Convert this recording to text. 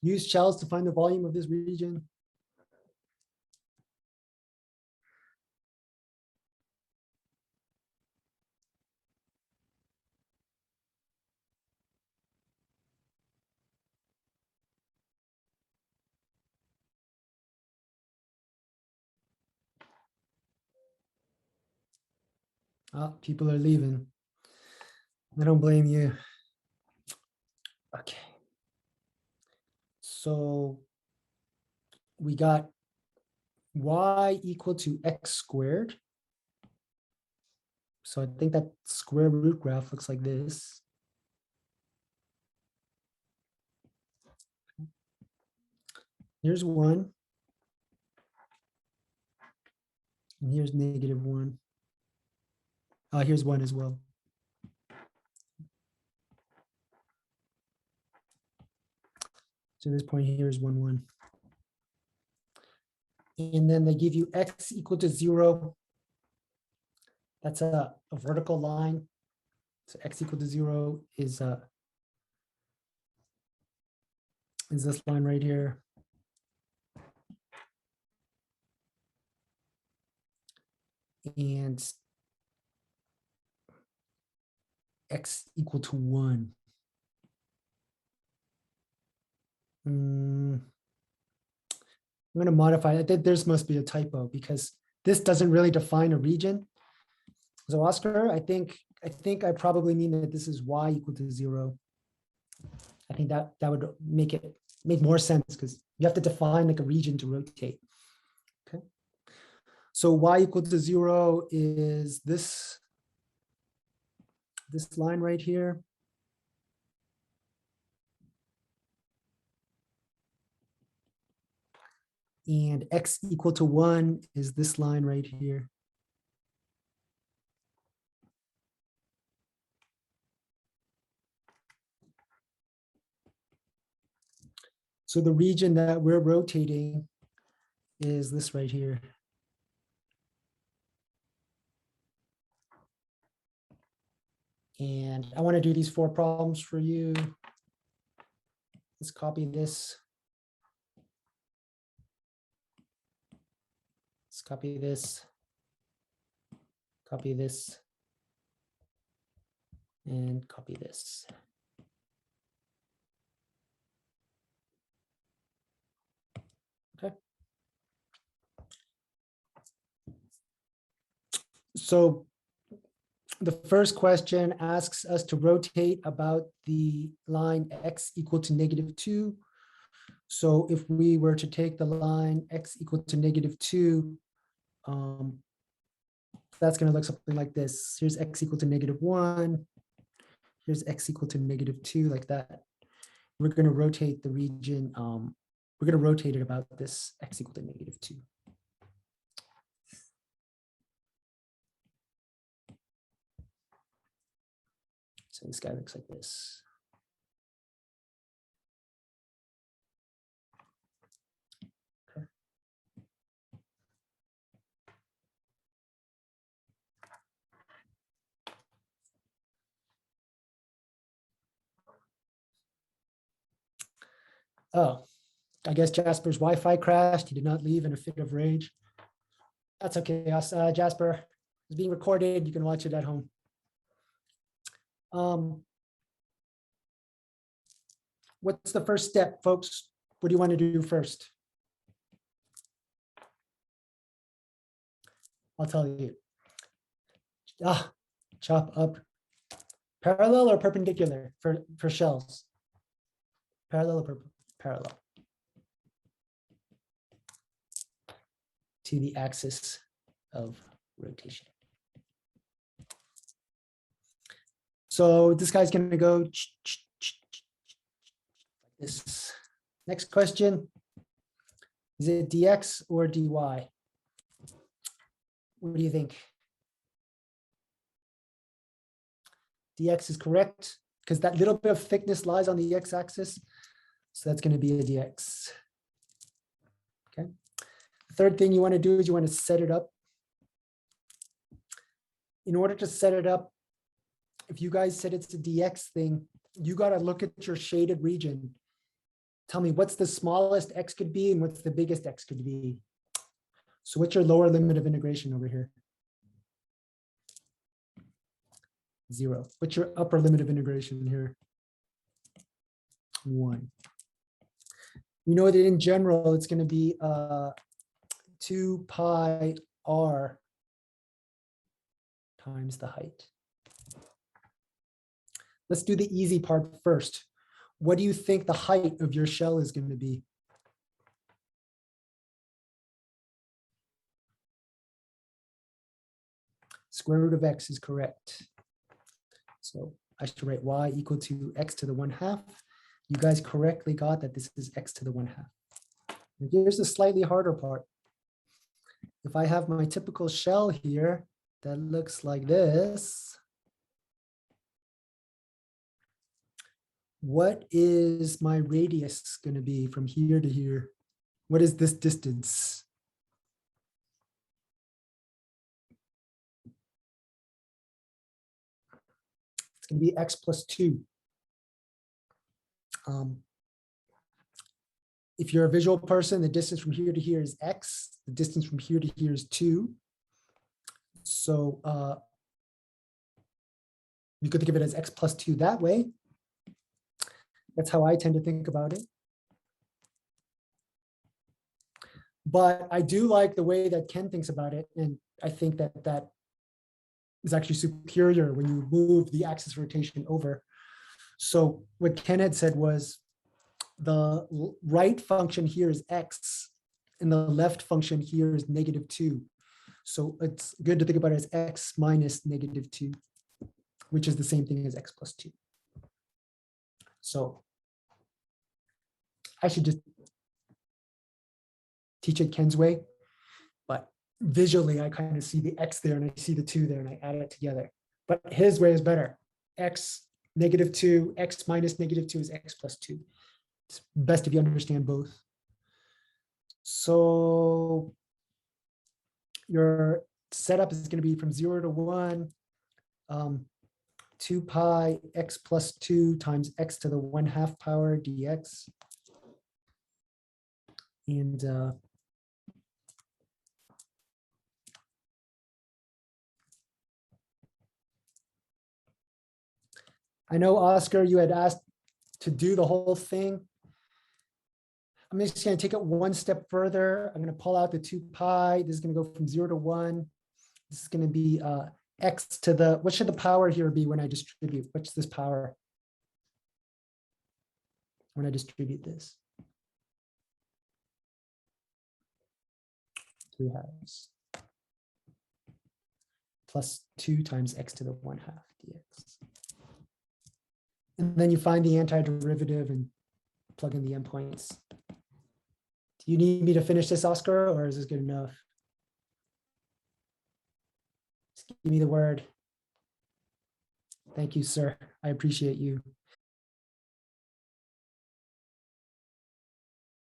Use shells to find the volume of this region. Oh, people are leaving. I don't blame you. Okay. So we got y equal to x squared. So I think that square root graph looks like this. Here's 1. And here's -1. Here's 1 as well. So this point here is 1, 1. And then they give you x equal to 0. That's a vertical line. So x equal to 0 is this line right here. And x equal to 1. I'm going to modify it. There's must be a typo because this doesn't really define a region. So Oscar, I think I probably mean that this is y equal to 0. I think that would make more sense because you have to define like a region to rotate. Okay. So y equal to 0 is this line right here. And x equal to 1 is this line right here. So the region that we're rotating is this right here. And I want to do these 4 problems for you. Let's copy this. Let's copy this. Copy this. And copy this. Okay. So the first question asks us to rotate about the line x equal to -2. So if we were to take the line x equal to -2, that's going to look something like this. Here's x equal to -1. Here's x equal to -2, like that. We're going to rotate the region. We're going to rotate it about this x equal to -2. So this guy looks like this. Okay. Oh, I guess Jasper's Wi-Fi crashed. He did not leave in a fit of rage. That's okay, Jasper. It's being recorded. You can watch it at home. What's the first step, folks? What do you want to do first? I'll tell you. Chop up parallel or perpendicular for shells? Parallel or parallel to the axis of rotation. So this guy's going to go like this. Next question. Is it dx or dy? What do you think? Dx is correct because that little bit of thickness lies on the x-axis. So that's going to be a dx. Okay. The third thing you want to do is you want to set it up. In order to set it up, if you guys said it's a dx thing, you got to look at your shaded region. Tell me what's the smallest x could be and what's the biggest x could be. So what's your lower limit of integration over here? 0. What's your upper limit of integration here? 1. We know that in general, it's going to be 2 pi r times the height. Let's do the easy part first. What do you think the height of your shell is going to be? Square root of x is correct. So I should write y equal to x to the 1/2. You guys correctly got that this is x to the 1/2. And here's the slightly harder part. If I have my typical shell here that looks like this, what is my radius going to be from here to here? What is this distance? It's going to be x plus 2. If you're a visual person, the distance from here to here is x. The distance from here to here is 2. So you could think of it as x plus 2 that way. That's how I tend to think about it. But I do like the way that Ken thinks about it. And I think that that is actually superior when you move the axis rotation over. So what Ken had said was the right function here is x and the left function here is -2. So it's good to think about it as x minus -2, which is the same thing as x plus 2. So I should just teach it Ken's way, but visually I kind of see the x there and I see the 2 there and I add it together. But his way is better. X -2, x minus -2 is x plus 2. It's best if you understand both. So your setup is going to be from 0 to 1, 2 pi x plus 2 times x to the 1/2 power dx. And I know, Oscar, you had asked to do the whole thing. I'm just going to take it one step further. I'm going to pull out the 2 pi. This is going to go from 0 to 1. This is going to be x to the, what should the power here be when I distribute? What's this power when I distribute this? 3/2 plus 2 times x to the 1/2 dx. And then you find the antiderivative and plug in the endpoints. Do you need me to finish this, Oscar, or is this good enough? Just give me the word. Thank you, sir. I appreciate you.